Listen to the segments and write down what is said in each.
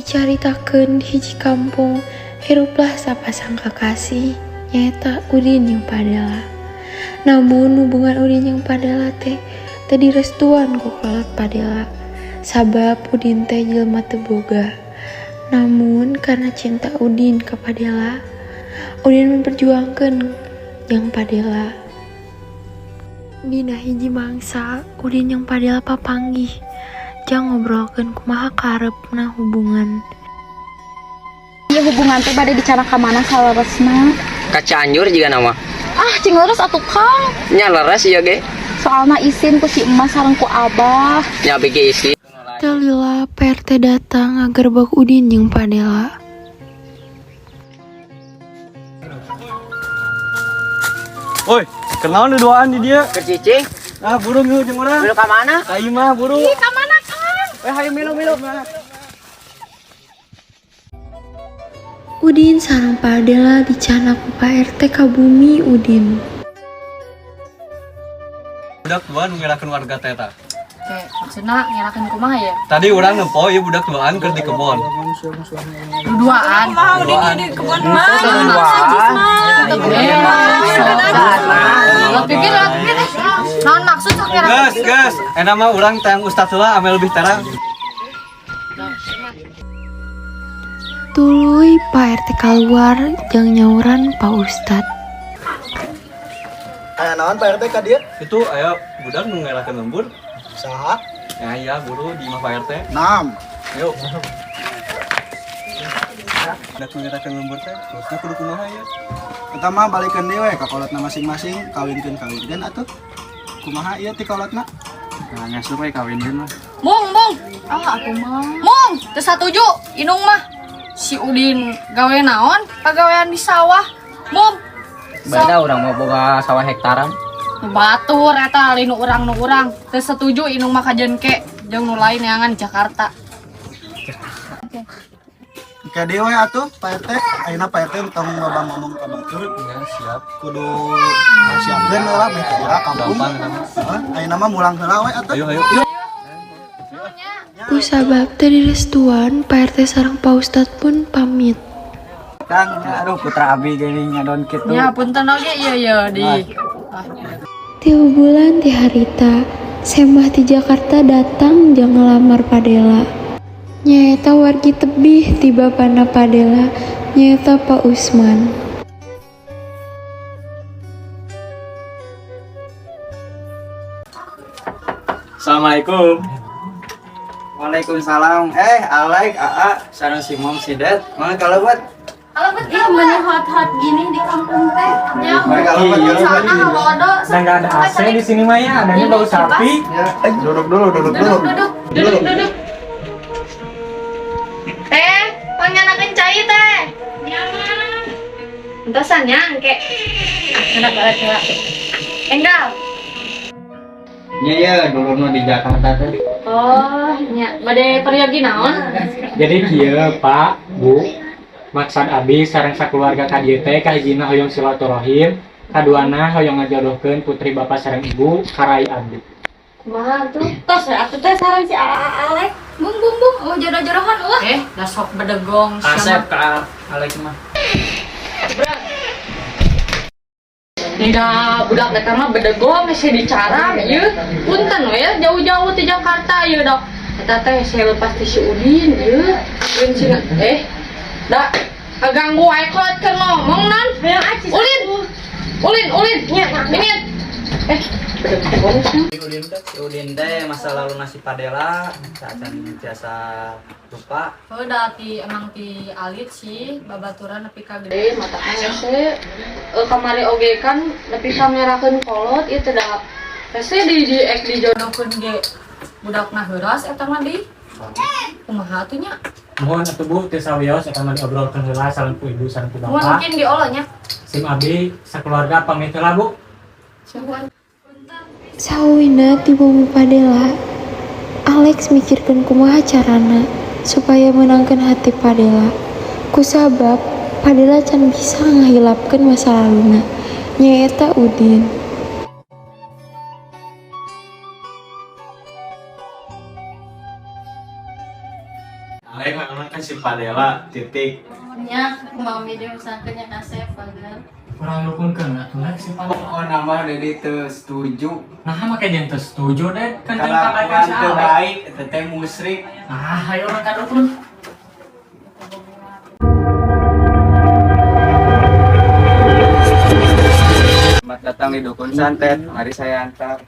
Dicaritakeun di hiji kampung, hiruplah sapasang kakasih, nyaeta Udin jeung Padela. Namun hubungan Udin jeung Padela teh teu direstuan ku kolot Padela. Sabab Udin teh jelema teu boga. Namun karena cinta Udin ke Padela, Udin memperjuangkeun jeung Padela. Dina hiji mangsa, Udin jeung Padela papanggih. Jang ngobrolkeun kumaha karepna hubungan. Ieu hubungan teh bade dicara ka mana saleresna? Ka Cianjur juga nama. Ah, cing leres atuh Kang. Nya leres ieu ge. Soalna isin ku si emas sareng ku Abah. Nya bege isi. Dalila PRT datang ngagerbek Udin jeung Padela. Oi, kenaon duaan di dia? Ke Cicing. Ah, burung yuk jeung urang. Milu ka mana? Ka imah burung. Ih, ka mana Kang? Hayu milu. Udin sareng Padela dicana ku PRT ka bumi Udin. Budak tua nu ngerakeun warga teh tah. Oke, maksudna ngerakeun kumaha ya? Tadi urang nempo ieu budak tuaan keur di kebon. Duaan. Duaan. Pikir naon maksud sok ngerakeun? Gas. Eta mah urang tayang ustaz heula ame lebih terang. Tuluy PRT keluar jeung nyauran Pak Ustad. Aya naon Pak RT ka dieu? Itu aya budak nu ngerakeun lembur. Saha? Ya iya buru di imah Pak RT. Naam. Yuk. Budak nu ngerakeun lembur teh terusna kudu kumaha ya? Eta mah balikeun deui we ka kolotna masing-masing, kawinkeun atuh. Kumaha ieu ti kolotna? Nah, ngasuh we kawinkeun mah. Mung. Ah, atuh mah. Mung, teu satuju inung mah. Si Udin gawe naon? Pagawean di sawah. Mung. Bada urang mau boga sawah hektaran. Batur eta linu urang teu setuju inung mah kajenke jeung nu lain neangan di Jakarta. Ka dieu we atuh Pak RT. Ayeuna Pak RT tong loba ngomong ka batur. Ya, siap. Kudu siapkeun heula meh kira kampung. Gampang eta mah. Heeh, ayeuna mah mulang heula we atuh. Ayo. Ku sabab teu direstuan, PRT sareng Pak Ustad pun pamit. Kang, aduh putra abi geuning ngadon kitu. Ya punten oge ieu di. Tilu bulan ti harita, Semah ti Jakarta datang jeung ngelamar Padela. Nyaeta wargi tebih ti bapana Padela, nyaeta Pak Usman. Assalamualaikum. Waalaikumsalam. Alek, Aa, sareng si Mom si Dad. Mana kalau buat? Kalau betul bener hot gini di kampung teh. Ya, Kalau buat sana halodo. Dan nggak ada AC di sini mah ya, adanya bau sapi. Ya, duduk dulu. Duduk. Teh, pangganakeun cai teh. Nya mah. Entosan nya engke. Anak bala Enggal. Nya dulu nu di Jakarta teh. Oh, nya bade peryogi naon? Jadi kieu Pak, Bu, maksud abi sareng sakeluarga ka dieu teh kahijina hoyong silaturahim, kaduana hoyong ngajodohkeun putri bapak sareng ibu karai abdi. Kumaha tuh? Tos atuh teh sareng si Alek. Bung, mau jodoh-jodohan eueuh. Da sok bedegong Asep ka Alek mah. Tidak budak eta mah bedegong hese dicara ieu. Punten we jauh-jauh ti Jakarta ieu dok. Eta teh saya lepas ti si Udin ieu. Udin cenah da kaganggu wae kolot keur ngomong non. Ulin. Nya ini. Bedegong. Udin teh masa lalu nasi Padela sacan biasa lupa. Da emang ti alit sih babaturan nepi ka gede matana hese. Kamari oge kan nepi ka merakeun kolot ieu teh da hese dijodohkeun ge budakna heuras eta mah di. Kumaha atuh nya? Mohon atuh Bu teu sawios eta mah diobrolkeun heula sareng ku ibu sareng ku bapak. Mungkin di olonya. Sim abi sakeluarga pamit heula Bu. Sawina ti bumi Padela, Alex mikirkeun kumaha carana supaya menangkan hati Padela. Kusabab Padela can bisa ngahilapkeun masa laluna, nyaeta Udin. Alek mana kan si Padela titik. Nya mau video usahakeun kasep pagar. Kurang rukunkeun atuh si Padela. Oh nama Dedi teu setuju. Nah make jeung teu setuju deh kan jeung Kalakuan katakan si teu Alek. baik eta teh musyrik. Ayo urang kadukun. Selamat datang di Dukun Santet. Mari saya antar.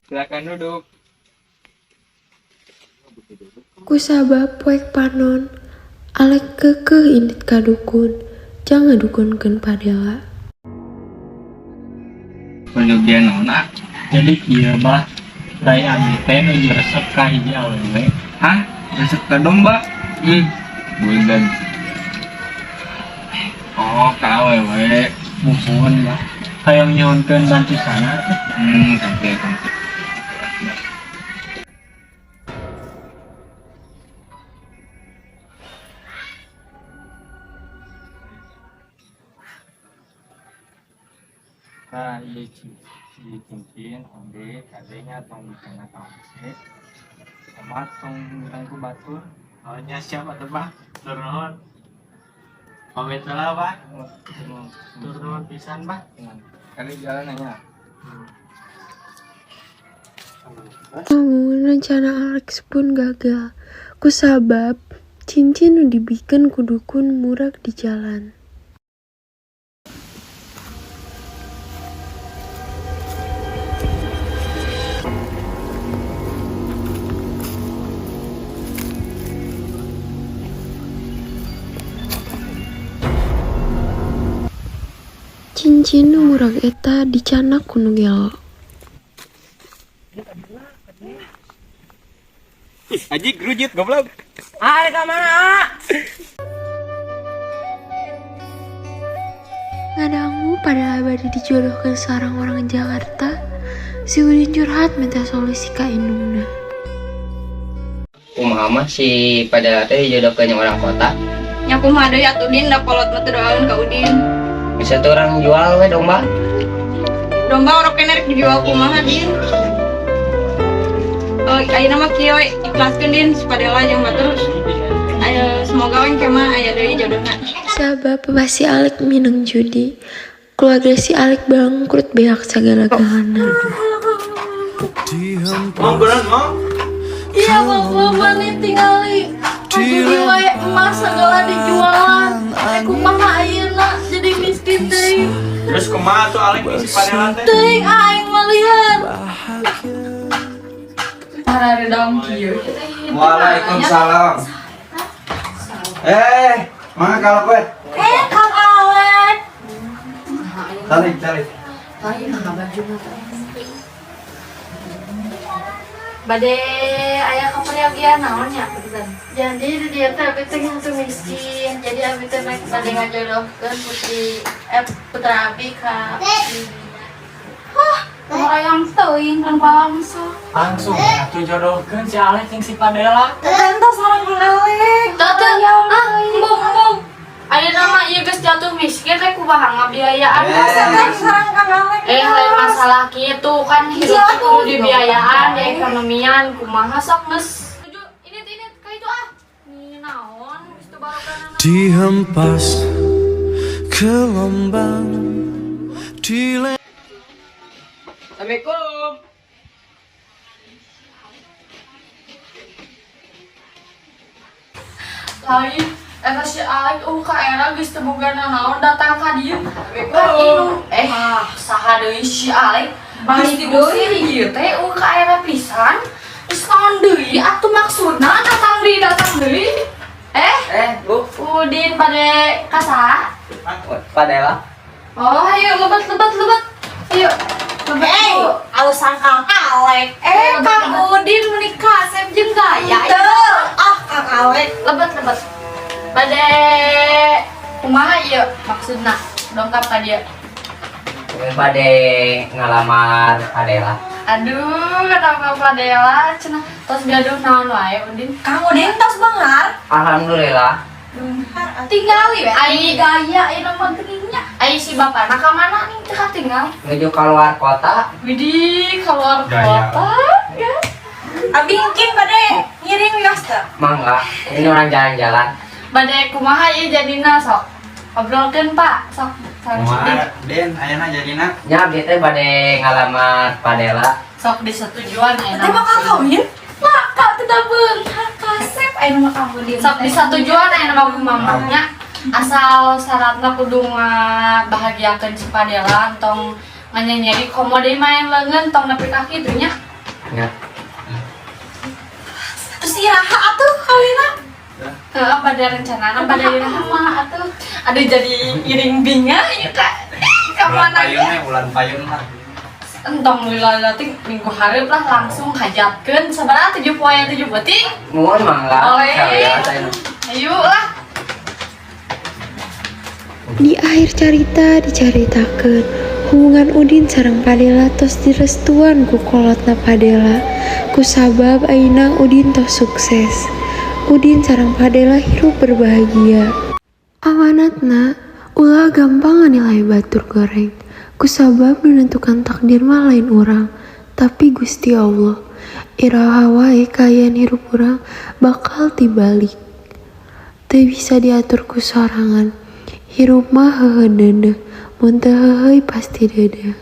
Silakan duduk. Kusabab poek panon, Alek kekeh indit ka dukun, jangan dukunkeun Padela. Penyugian nona. Jadi kieu bah dai abdi teh nuju resep ka hiji awewe. Hah? Resep ka domba? Bulan. Oh, ka awewe. Musuhan bah. Hayang nyohonkeun bantu sana. Sampai. Nah, iya cincin, onde, kadenya tong kena tangse, sama tong tangku batur. Awalnya siapa tuh Pak? Turun. Pamit lah Pak. Turun pisan Pak. Kali jalan nanya. Namun rencana Alex pun gagal, kusabab cincin nu dibikeun ku dukun murag di jalan. Cincin nu murag eta dicanak ku nu gelo. Aji gerujit goblok. Ngadangu pada abadi dijodohkan seorang orang Jakarta, si Udin curhat minta solusi ka indungna. Kumaha mah si Padela teh dijodohkeun orang kota. Nya kumaha deui atuh Din da kolot mah teu doaeun ka Udin. Bisa tuh orang jual we domba. Domba orok kene rek dijual kumaha Din. Ayeuna mah kieu ikhlaskeun Din Padela jeung batur. Ayo semoga we kemah aya deui jodohna. Sabab si Alek minang judi, keluarga si Alek bangkrut beak segala-galana. Mau beneran mau? Iya bapak nih tinggali. Judi wae emas segala dijualan. Kumaha ayeuna jadi miskin deui. Terus kumaha tuh Alek si Padela teh? Teuing aing mah lihat. Harare dong kieu. Waalaikumsalam. Mana kalau gue? Kang Alek. Tarik. Bade aya kepergian naonnya pisan. Jadi di dia teh abi teh yang miskin. Jadi abi teh naik bade ngajodohkeun putra abi ka. Orang yang teuing kan bangsa. Langsung atuh jodohkeun si Alek jeung si Padela. Tentu sareng Kang Alek. Bong. Ayeuna mah ieu geus jatuh miskin teh kumaha ngabiayaan sareng Kang Alek. Lain masalah kitu kan hidup kudu dibiayaan di ekonomian kumaha sok geus. Ini ka itu ah. Ini naon geus teu barokah. Dihempas gelombang Assalamualaikum. Lain eta si Alek ka era geus teu boga naon datang ka dieu. Assalamualaikum. Saha deui si Alek? Balik deui ieu teh ka era pisan. Geus naon deui atuh maksudna datang deui? Bu, Udin pada kasa. Padela. Oh, ayo lebat. Ayo. Alasan Kang Alek. Kang Udin menikah Kasep jeung gaya. Kang Alek. Lebat. Pada kumaha ieu maksudna dongkap ka dia. Bade ngalamar Padela. Aduh, kenapa Padela cenah tos gaduh naon wae Udin. Kamu Udin tos benghar. Alhamdulillah. Tinggali we. Ai gaya ieu mah geuninnya. Ai si bapana ka mana nih teu tinggal. Menuju keluar kota. Widih, keluar Gaya. kota. Ya. Abi mungkin pada ngiring wios teh. Mangga, ini orang jalan-jalan. Bade kumaha ieu jadina sok. Obrolkeun Pak, sok. Sareng sedih. Den, ayeuna jadina. Nya abdi teh bade ngalamar Padela. Sok disetujuan Teh ayeuna. bakal kawin? Lah, Kak teu beunghar kasep ayeuna mah kamu di. Sok disetujuan ayeuna mah kumamanya. Asal syaratna kudu ngabahagiakeun si Padela tong nganyanyeri komo deui main leungeun tong nepi ka kitu nya. Nya. Terus iraha atuh kawinna? Heeh, pada rencanana pada iraha mah atuh. Aduh jadi iring binga ieu Kak. Ka Ulan mana payun nya? ulan payun lah. Entong lila teh minggu hareup lah langsung hajatkeun sabaraha 7 poe 7 beuting. Muhun mangga. Oleh. Saya saya. Ayo lah. Di akhir cerita dicaritakeun hubungan Udin sareng Padela tos direstuan ku kolotna Padela. Kusabab ayeuna Udin tos sukses. Udin sareng Padela hirup berbahagia. Amanatna ulah gampang nilai batur goreng. Kusabab menentukan takdir mah lain urang, tapi Gusti Allah. Iraha wae kayan hirup urang bakal tibalik. Teu bisa diatur ku sorangan. Hirup mah heuheuh deudeuh, mun teu heuheuy pasti deudeuh.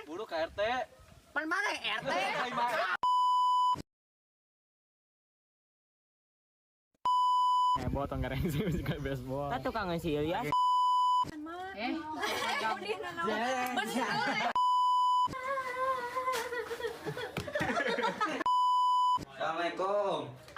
Buru ke RT. Mana RT? Heboh tong gareng sih musik baseball. Kan tukang si Ilyas. Assalamualaikum.